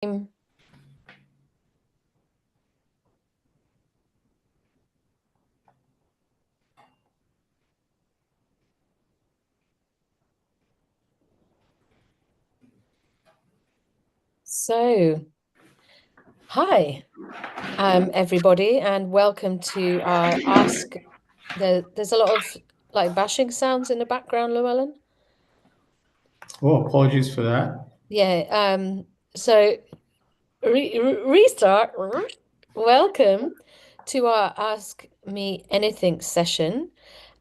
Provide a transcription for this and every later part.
So, hi, everybody, and welcome to our Ask. There's a lot of like bashing sounds in the background, Llewellyn. Oh, apologies for that. Yeah. So restart. Welcome to our Ask Me Anything session.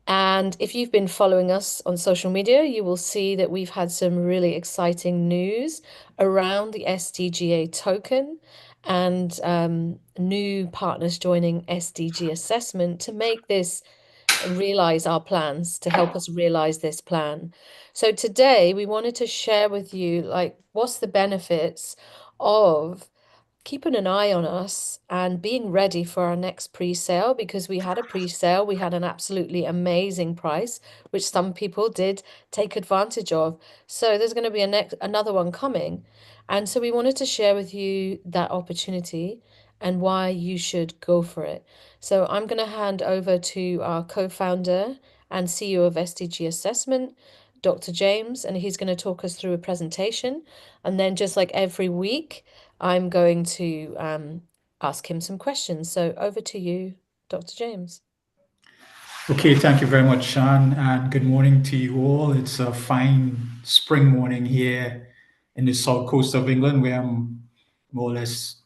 And if you've been following us on social media, you will see that we've had some really exciting news around the SDGA token and new partners joining SDG assessment to make this realize our plans, to help us realize this plan. So today we wanted to share with you like what's the benefits of keeping an eye on us and being ready for our next pre-sale, because we had a pre-sale, we had an absolutely amazing price, which some people did take advantage of. So there's going to be another one coming. And so we wanted to share with you that opportunity and why you should go for it. So I'm going to hand over to our co-founder and CEO of SDG Assessment, Dr. James, and he's going to talk us through a presentation. And then just like every week, I'm going to ask him some questions. So over to you, Dr. James. Okay, thank you very much, Sean, and good morning to you all. It's a fine spring morning here in the south coast of England, where I'm more or less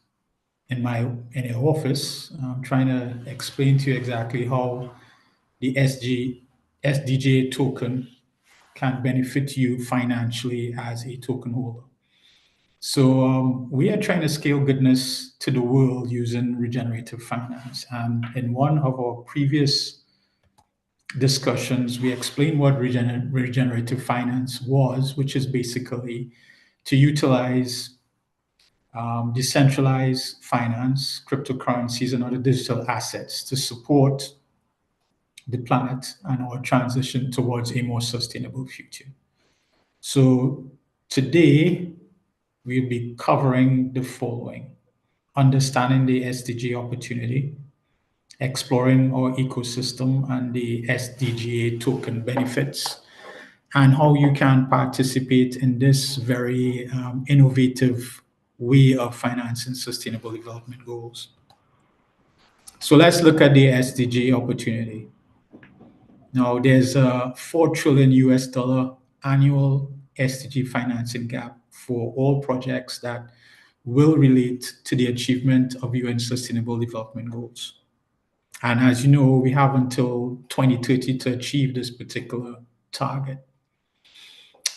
in an office. I'm trying to explain to you exactly how the SDJ token can benefit you financially as a token holder. So we are trying to scale goodness to the world using regenerative finance. And in one of our previous discussions, we explained what regenerative finance was, which is basically to utilize decentralized finance, cryptocurrencies, and other digital assets to support the planet and our transition towards a more sustainable future. So today, we'll be covering the following: understanding the SDG opportunity, exploring our ecosystem and the SDGA token benefits, and how you can participate in this very innovative way of financing sustainable development goals. So let's look at the SDG opportunity. Now, there's a 4 trillion US dollar annual SDG financing gap for all projects that will relate to the achievement of UN Sustainable Development Goals. And as you know, we have until 2030 to achieve this particular target.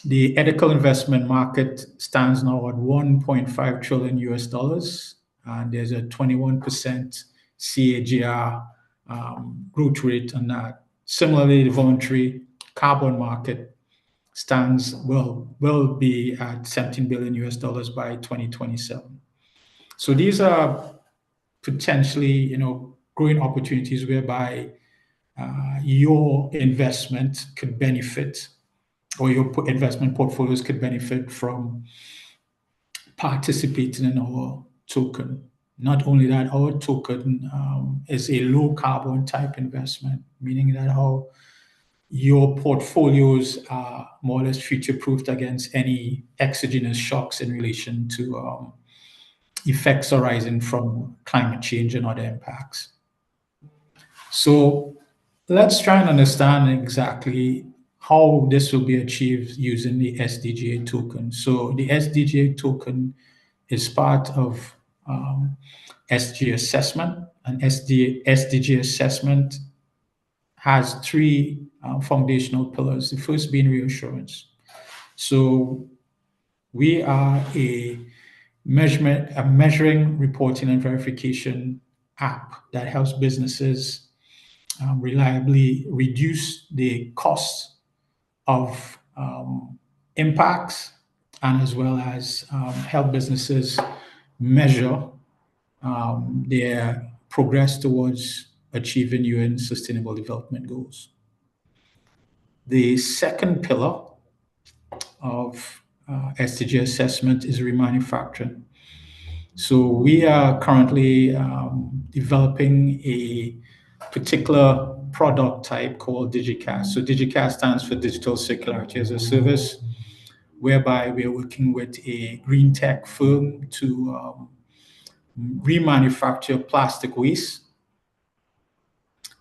The ethical investment market stands now at 1.5 trillion US dollars, and there's a 21% CAGR growth rate on that. Similarly, the voluntary carbon market stands will be at 17 billion US dollars by 2027. So these are potentially, growing opportunities whereby your investment could benefit, or your investment portfolios could benefit from participating in our token. Not only that, our token is a low carbon type investment, meaning that your portfolios are more or less future proofed against any exogenous shocks in relation to effects arising from climate change and other impacts. So let's try and understand exactly how this will be achieved using the SDGA token. So the SDGA token is part of SDG assessment, and SDG assessment has three foundational pillars. The first being reassurance. So we are a measuring, reporting, and verification app that helps businesses reliably reduce the cost of impacts, and as well as help businesses measure their progress towards achieving UN Sustainable Development Goals. The second pillar of SDG assessment is remanufacturing. So we are currently developing a particular product type called DigiCast. So DigiCast stands for Digital Circularity as a Service, whereby we are working with a green tech firm to remanufacture plastic waste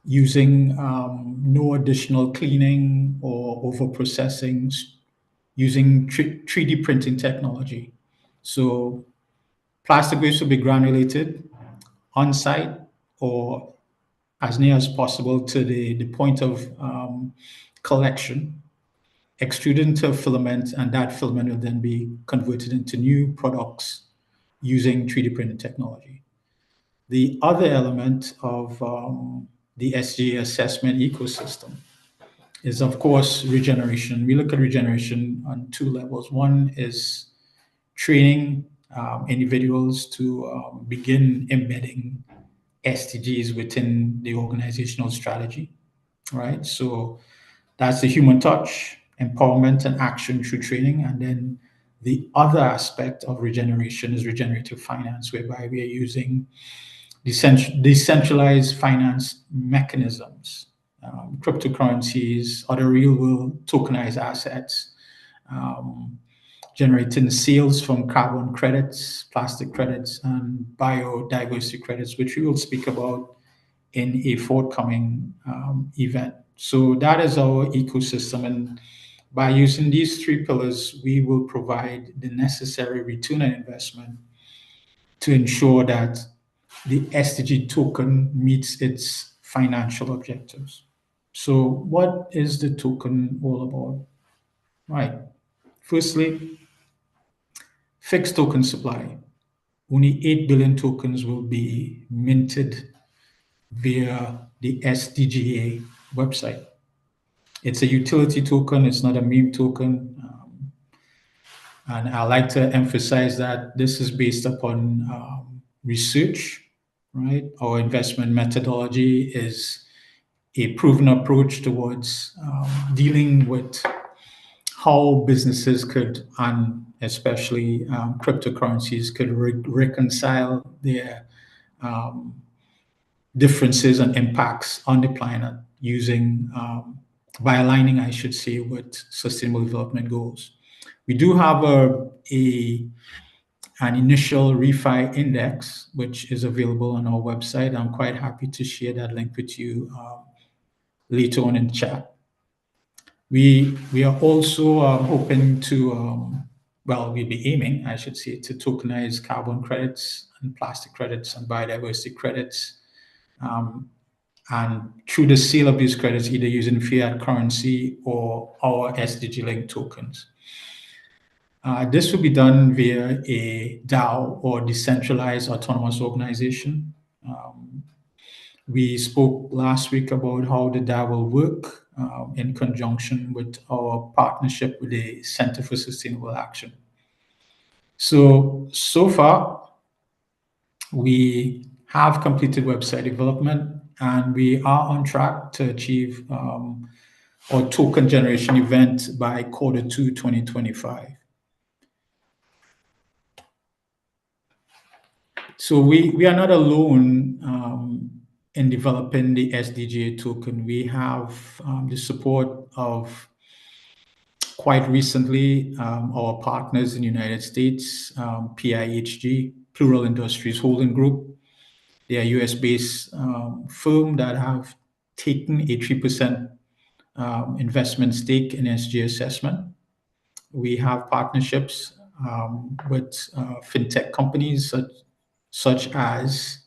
using no additional cleaning or over processing, using 3D printing technology. So plastic waste will be granulated on site or as near as possible to the point of collection, extruded into a filament, and that filament will then be converted into new products using 3D printing technology. The other element of the SDGA assessment ecosystem is, of course, regeneration. We look at regeneration on two levels. One is training individuals to begin embedding SDGs within the organizational strategy, right? So that's the human touch, empowerment, and action through training. And then the other aspect of regeneration is regenerative finance, whereby we are using decentralized finance mechanisms, cryptocurrencies, other real world tokenized assets, um, generating sales from carbon credits, plastic credits, and biodiversity credits, which we will speak about in a forthcoming event. So that is our ecosystem. And by using these three pillars, we will provide the necessary return on investment to ensure that the SDG token meets its financial objectives. So what is the token all about? Right. Firstly, fixed token supply. Only 8 billion tokens will be minted via the SDGA website. It's a utility token, it's not a meme token. And I like to emphasize that this is based upon research, right? Our investment methodology is a proven approach towards dealing with how businesses could, and especially cryptocurrencies, could reconcile their um, differences and impacts on the planet using, by aligning, I should say, with sustainable development goals. We do have an initial refi index, which is available on our website. I'm quite happy to share that link with you later on in chat. We are also hoping to, well, we'll be aiming, I should say, to tokenize carbon credits and plastic credits and biodiversity credits. And through the sale of these credits, either using fiat currency or our SDG linked tokens. This will be done via a DAO or decentralized autonomous organization. We spoke last week about how the DAO will work in conjunction with our partnership with the Center for Sustainable Action. So far, we have completed website development and we are on track to achieve our token generation event by Q2 2025. So we are not alone in developing the SDGA token. We have the support of, quite recently, our partners in the United States, PIHG, Plural Industries Holding Group. They are US-based firm that have taken a 3% investment stake in SG assessment. We have partnerships with fintech companies such as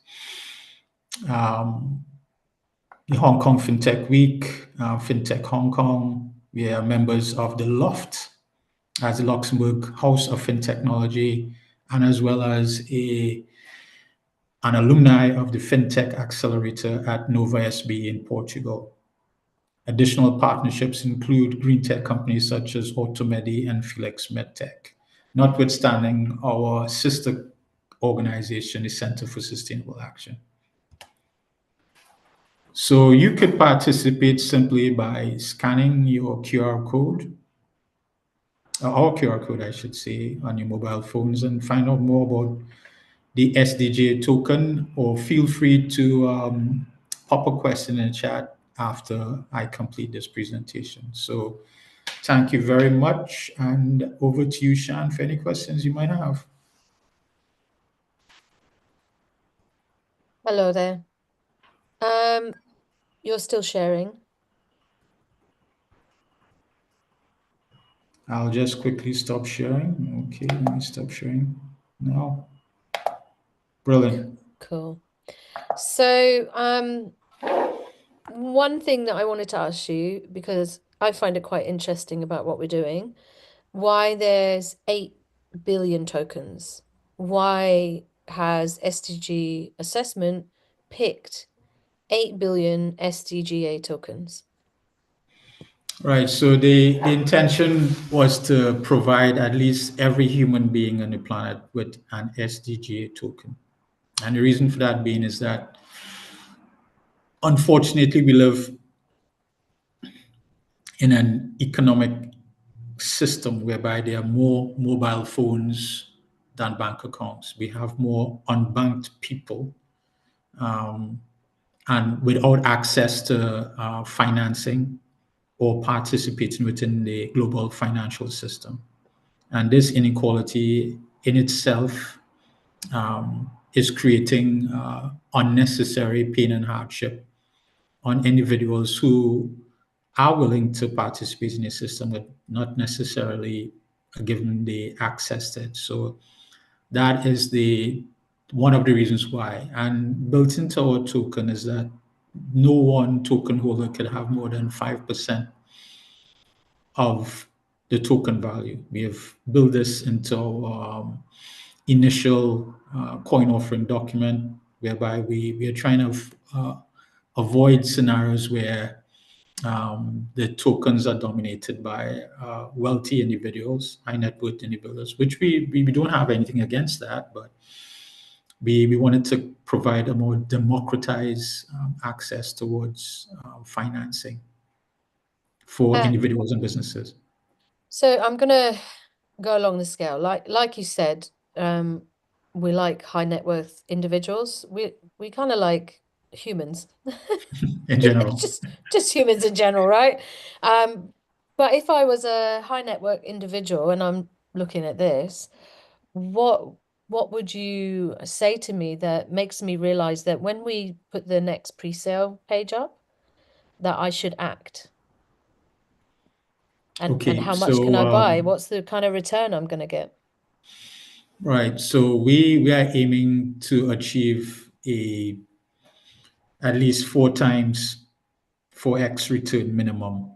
the Hong Kong FinTech Week, FinTech Hong Kong. We are members of the Loft as the Luxembourg House of FinTechnology, and as well as an alumni of the FinTech Accelerator at Nova SB in Portugal. Additional partnerships include green tech companies such as Automedi and Felix MedTech, notwithstanding our sister organization, the Center for Sustainable Action. So you could participate simply by scanning your QR code, our QR code, I should say, on your mobile phones and find out more about the SDGA token, or feel free to pop a question in the chat after I complete this presentation. So thank you very much. And over to you, Sian, for any questions you might have. Hello there. You're still sharing. I'll just quickly stop sharing. Okay, let me stop sharing now. Brilliant. Cool. So, one thing that I wanted to ask you, because I find it quite interesting about what we're doing, why there's 8 billion tokens. Why has SDG assessment picked 8 billion SDGA tokens? Right. So the intention was to provide at least every human being on the planet with an SDGA token. And the reason for that being is that unfortunately we live in an economic system whereby there are more mobile phones than bank accounts. We have more unbanked people, um, and without access to financing or participating within the global financial system. And this inequality in itself is creating unnecessary pain and hardship on individuals who are willing to participate in the system but not necessarily given the access to it. So that is the one of the reasons why. And built into our token is that no one token holder could have more than 5% of the token value. We have built this into our initial coin offering document, whereby we are trying to avoid scenarios where the tokens are dominated by wealthy individuals, high net worth individuals, which we don't have anything against that, but we wanted to provide a more democratized access towards financing for Uh, individuals and businesses. so I'm gonna go along the scale. Like you said, we like high net worth individuals. We kind of like humans. In general. Just humans in general, right? Um, but if I was a high net worth individual and I'm looking at this, what what would you say to me that makes me realize that when we put the next pre-sale page up, that I should act? And Okay, how much can so I buy? What's the kind of return I'm gonna get? right, so we are aiming to achieve a at least 4 times 4x return minimum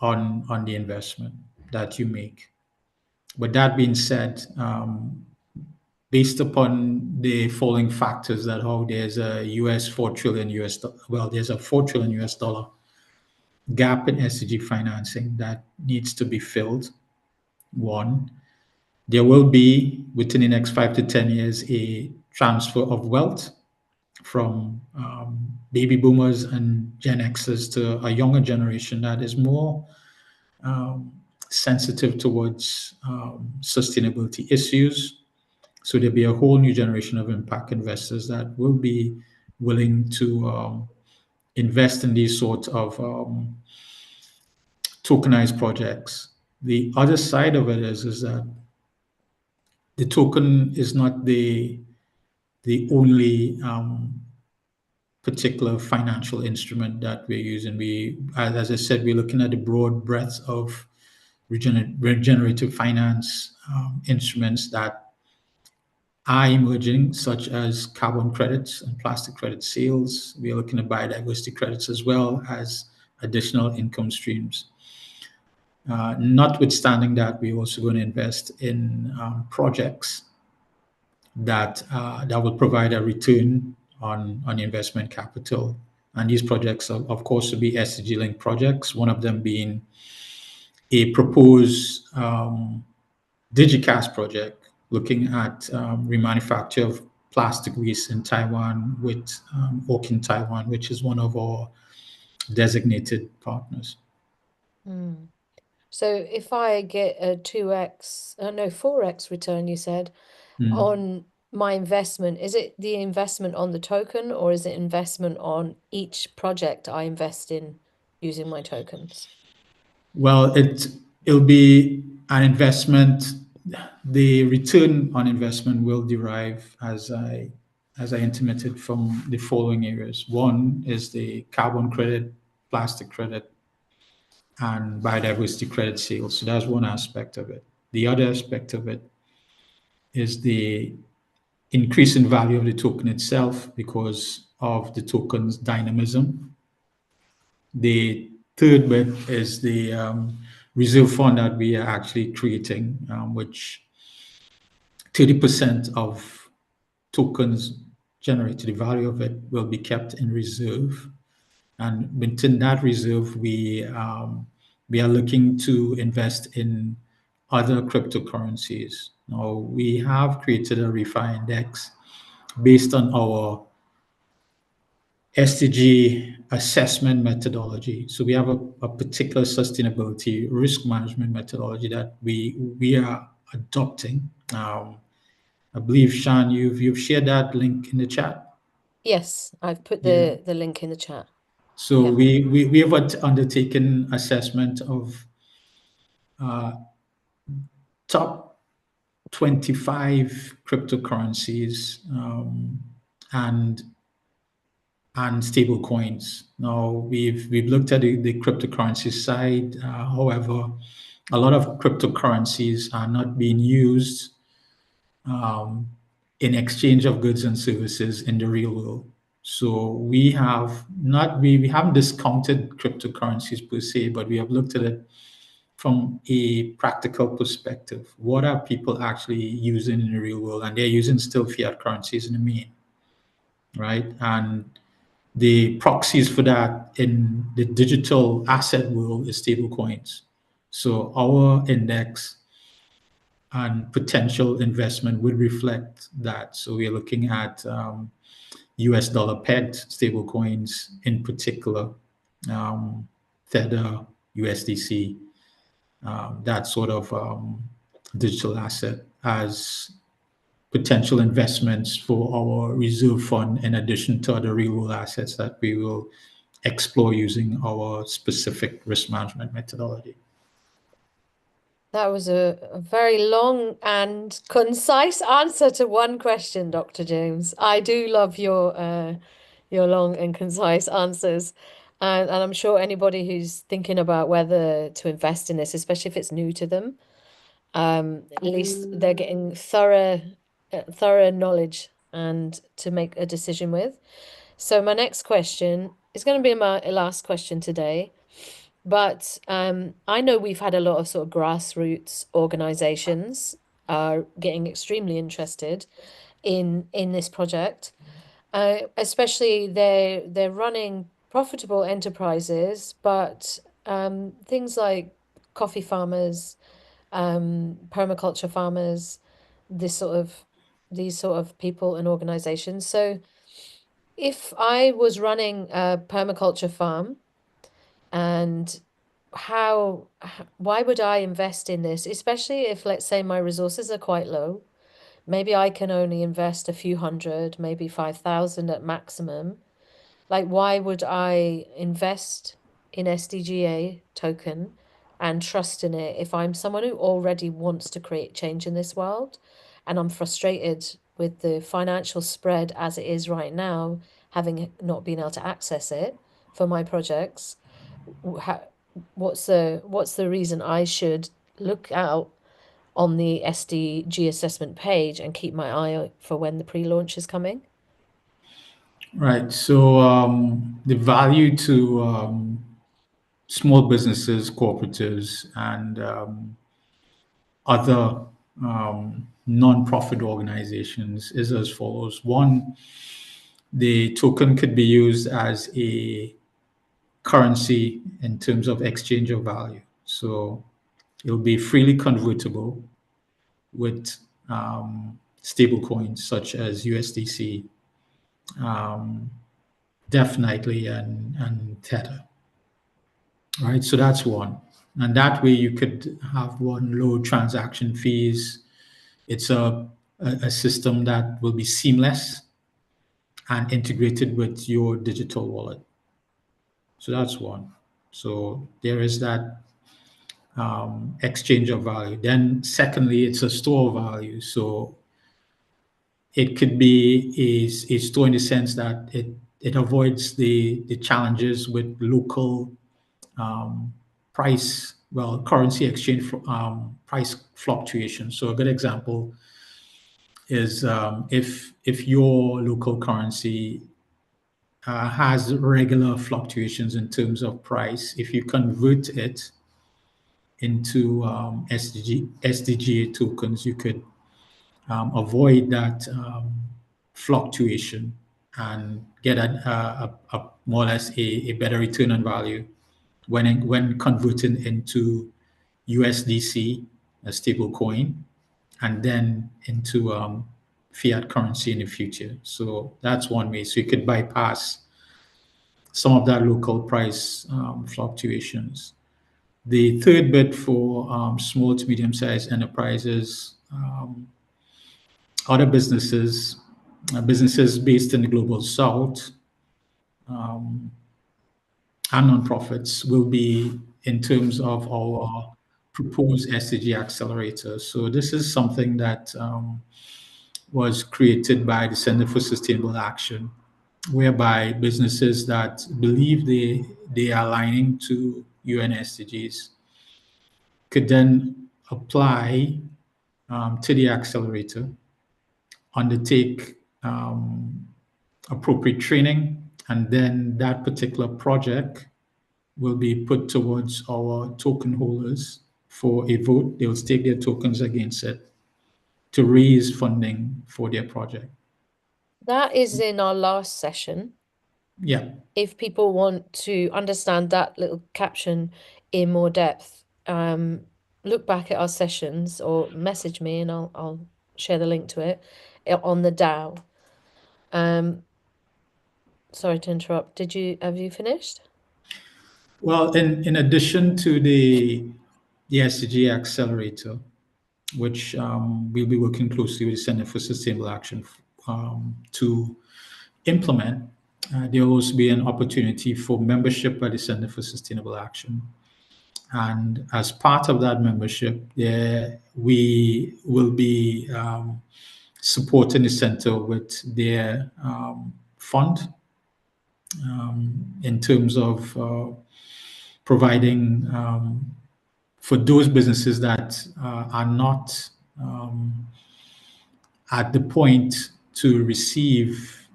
on the investment that you make. But that being said, based upon the following factors, that how there's a US 4 trillion well, there's a 4 trillion US dollar gap in SDG financing that needs to be filled. One, there will be within the next 5 to 10 years a transfer of wealth from baby boomers and Gen Xers to a younger generation that is more um, sensitive towards sustainability issues. So there'll be a whole new generation of impact investors that will be willing to invest in these sorts of tokenized projects. The other side of it is that the token is not the only particular financial instrument that we're using. As I said, we're looking at the broad breadth of regenerative finance instruments that are emerging, such as carbon credits and plastic credit sales. We are looking at biodiversity credits as well as additional income streams. Notwithstanding that, we're also going to invest in projects that will provide a return on investment capital. And these projects, of course, will be SDG linked projects, one of them being a proposed DigiCast project looking at remanufacture of plastic waste in Taiwan with Oak in Taiwan, which is one of our designated partners. Hmm. So if I get a 2x, no, 4x return, you said, Mm. on my investment, is it the investment on the token or is it investment on each project I invest in using my tokens? Well, it'll be an investment. The return on investment will derive, as I intimated, from the following areas. One is the carbon credit, plastic credit, and biodiversity credit sales. So that's one aspect of it. The other aspect of it is the increase in value of the token itself because of the token's dynamism. The third bit is the reserve fund that we are actually creating, which 30% of tokens generated, the value of it will be kept in reserve. And within that reserve, we are looking to invest in other cryptocurrencies. Now, we have created a refi index based on our SDG assessment methodology. So we have a particular sustainability risk management methodology that we are adopting. I believe, Sian, you've shared that link in the chat. Yes, I've put Yeah. the link in the chat. So Yeah. we have undertaken assessment of top 25 cryptocurrencies and stable coins. Now we've looked at the cryptocurrency side. However, a lot of cryptocurrencies are not being used um, in exchange of goods and services in the real world. So we haven't discounted cryptocurrencies per se, but we have looked at it from a practical perspective. What are people actually using in the real world? And they're using still fiat currencies in the main, right? And the proxies for that in the digital asset world is stable coins. So our index and potential investment would reflect that. So we're looking at US dollar pegged stable coins in particular, Tether, USDC, that sort of digital asset as potential investments for our reserve fund in addition to other real world assets that we will explore using our specific risk management methodology. That was a very long and concise answer to one question, Dr. James. I do love your long and concise answers. And I'm sure anybody who's thinking about whether to invest in this, especially if it's new to them, at least they're getting thorough knowledge and to make a decision with. So my next question is going to be my last question today. But I know we've had a lot of sort of grassroots organizations are getting extremely interested in this project. Especially they're running profitable enterprises, but things like coffee farmers, permaculture farmers, this sort of these sort of people and organizations. So if I was running a permaculture farm and why would I invest in this? Especially if, let's say, my resources are quite low. Maybe I can only invest a few hundred, maybe 5,000 at maximum. Like, why would I invest in SDGA token and trust in it if I'm someone who already wants to create change in this world and I'm frustrated with the financial spread as it is right now, having not been able to access it for my projects? What's the reason I should look out on the SDG assessment page and keep my eye out for when the pre-launch is coming? Right. So the value to small businesses, cooperatives, and other non-profit organizations is as follows. One, the token could be used as a currency in terms of exchange of value. So it'll be freely convertible with stable coins such as USDC, definitely, and Tether. Right, so that's one. And that way you could have one low transaction fees. It's a system that will be seamless and integrated with your digital wallet. So that's one. So there is that exchange of value. Then, secondly, it's a store of value. So it could be a store in the sense that it avoids the challenges with local um, currency exchange price fluctuations. So a good example is if your local currency has regular fluctuations in terms of price, if you convert it into SDGA tokens, you could avoid that fluctuation and get a more or less a better return on value when converting into USDC, a stable coin, and then into fiat currency in the future. So that's one way. So you could bypass some of that local price fluctuations. The third bit for small to medium sized enterprises, other businesses, businesses based in the global south, and nonprofits will be in terms of our proposed SDG accelerator. So this is something that was created by the Center for Sustainable Action, whereby businesses that believe they are aligning to UN SDGs could then apply to the accelerator, undertake appropriate training, and then that particular project will be put towards our token holders for a vote. They will stake their tokens against it to raise funding for their project. That is in our last session. Yeah. If people want to understand that little caption in more depth, look back at our sessions or message me and I'll share the link to it on the DAO. Sorry to interrupt. Have you finished? Well, in addition to the SDG accelerator, which we'll be working closely with the Center for Sustainable Action to implement, there will also be an opportunity for membership by the Center for Sustainable Action. And as part of that membership, we will be supporting the center with their fund in terms of providing for those businesses that are not at the point to receive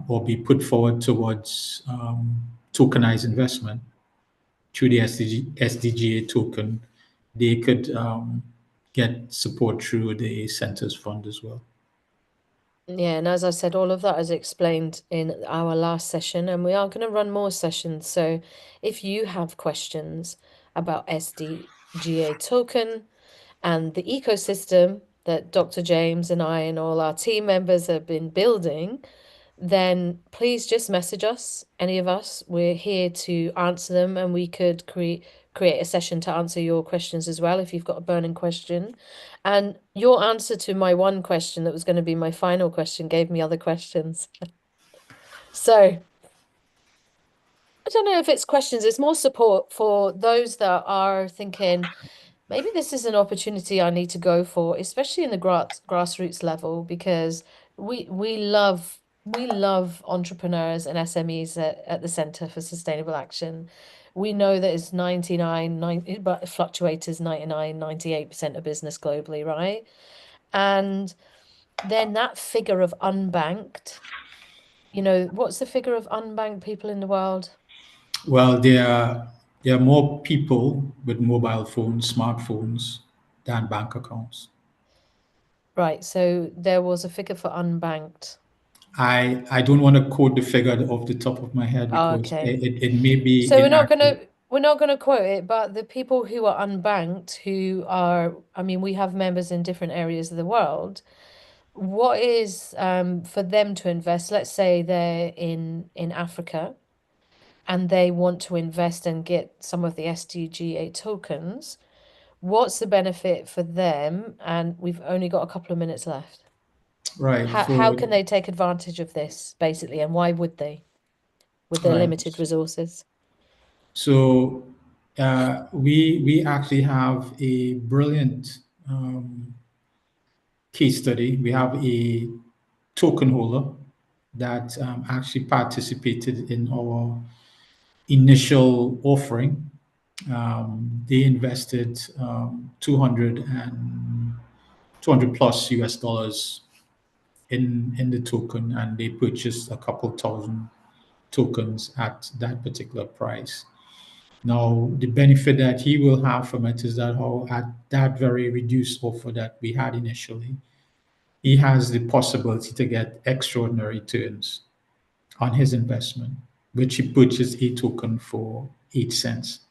or be put forward towards tokenized investment through the SDGA token, they could get support through the center's fund as well. Yeah, and as I said, all of that is explained in our last session, and we are going to run more sessions. So if you have questions about SDGA token and the ecosystem that Dr. James and I and all our team members have been building, then please just message us, any of us. We're here to answer them, and we could create a session to answer your questions as well if you've got a burning question. And your answer to my one question that was going to be my final question gave me other questions. So I don't know if it's questions, it's more support for those that are thinking, maybe this is an opportunity I need to go for, especially in the grassroots level, because we love entrepreneurs and SMEs at the Center for Sustainable Action. We know that it's 99, but it fluctuates 99, 98% of business globally, right? And then that figure of unbanked, what's the figure of unbanked people in the world? Well, there are more people with mobile phones, smartphones, than bank accounts. Right, so there was a figure for unbanked. I don't want to quote the figure off the top of my head Oh, because okay. it may be So inaccurate. we're not gonna quote it, but the people who are unbanked, who are, I mean, we have members in different areas of the world. What is for them to invest? Let's say they're in Africa and they want to invest and get some of the SDGA tokens. What's the benefit for them? And we've only got a couple of minutes left. Right. How can they take advantage of this, basically, and why would they with their Right. limited resources? So we actually have a brilliant case study. We have a token holder that actually participated in our initial offering. They invested 200 plus US dollars in the token, and they purchased a couple thousand tokens at that particular price. Now, the benefit that he will have from it is that how at that very reduced offer that we had initially, he has the possibility to get extraordinary returns on his investment, which he purchased a token for 8 cents,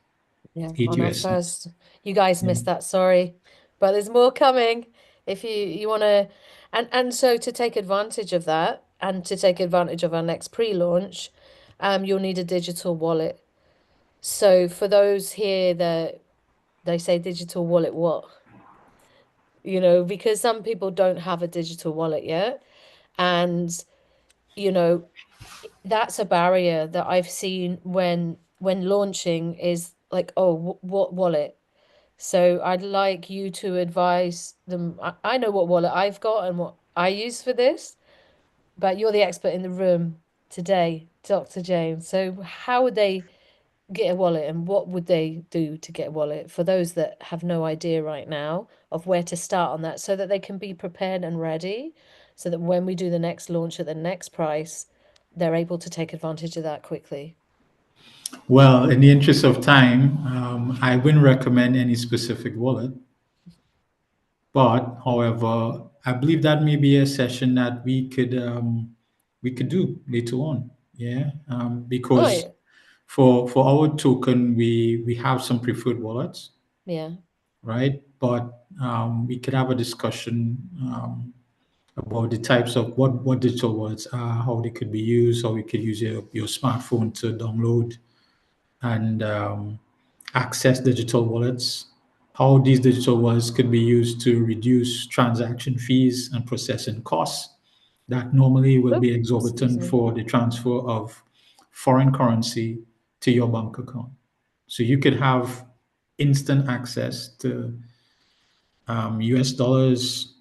Yeah, 8 on our US cents. first, you guys Yeah. missed that, sorry, but there's more coming if you want to, and so to take advantage of that and to take advantage of our next pre-launch, you'll need a digital wallet. So for those here that they say digital wallet, what? Because some people don't have a digital wallet yet, and you know, that's a barrier that I've seen when launching is like, oh, what wallet? So I'd like you to advise them. I know what wallet I've got and what I use for this, but you're the expert in the room today, Dr. James. So how would they get a wallet and what would they do to get a wallet for those that have no idea right now of where to start on that so that they can be prepared and ready so that when we do the next launch at the next price, they're able to take advantage of that quickly. Well, in the interest of time, I wouldn't recommend any specific wallet. But however, I believe that may be a session that we could do later on. Yeah, because Oh, for our token, we have some preferred wallets, yeah. right? But we could have a discussion about the types of what digital wallets are, how they could be used, how you could use your smartphone to download and access digital wallets, how these digital wallets could be used to reduce transaction fees and processing costs that normally will Oh, be excuse exorbitant me. for the transfer of foreign currency to your bank account. So you could have instant access to US dollars,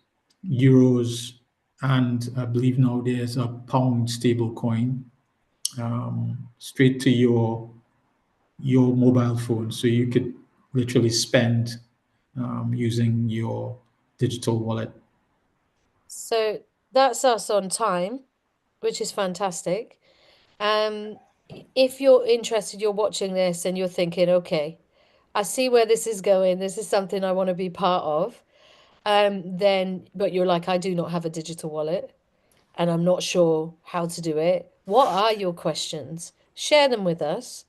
euros, and I believe now there's a pound stable coin straight to your mobile phone. So you could literally spend using your digital wallet. So that's us on time, which is fantastic. Um, if you're interested, you're watching this and you're thinking, okay, I see where this is going. This is something I want to be part of. Then, but you're like, I do not have a digital wallet and I'm not sure how to do it. What are your questions? Share them with us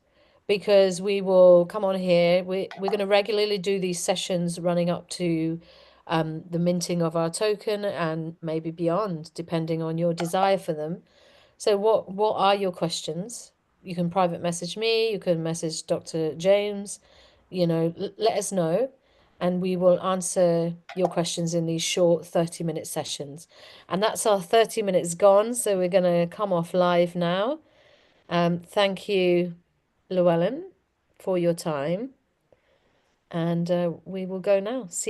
because we will come on here. We're going to regularly do these sessions running up to the minting of our token and maybe beyond, depending on your desire for them. So what are your questions? You can private message me, you can message Dr. James, let us know and we will answer your questions in these short 30-minute sessions. And that's our 30 minutes gone, so we're going to come off live now. Thank you, Llewellyn, for your time, and we will go now. See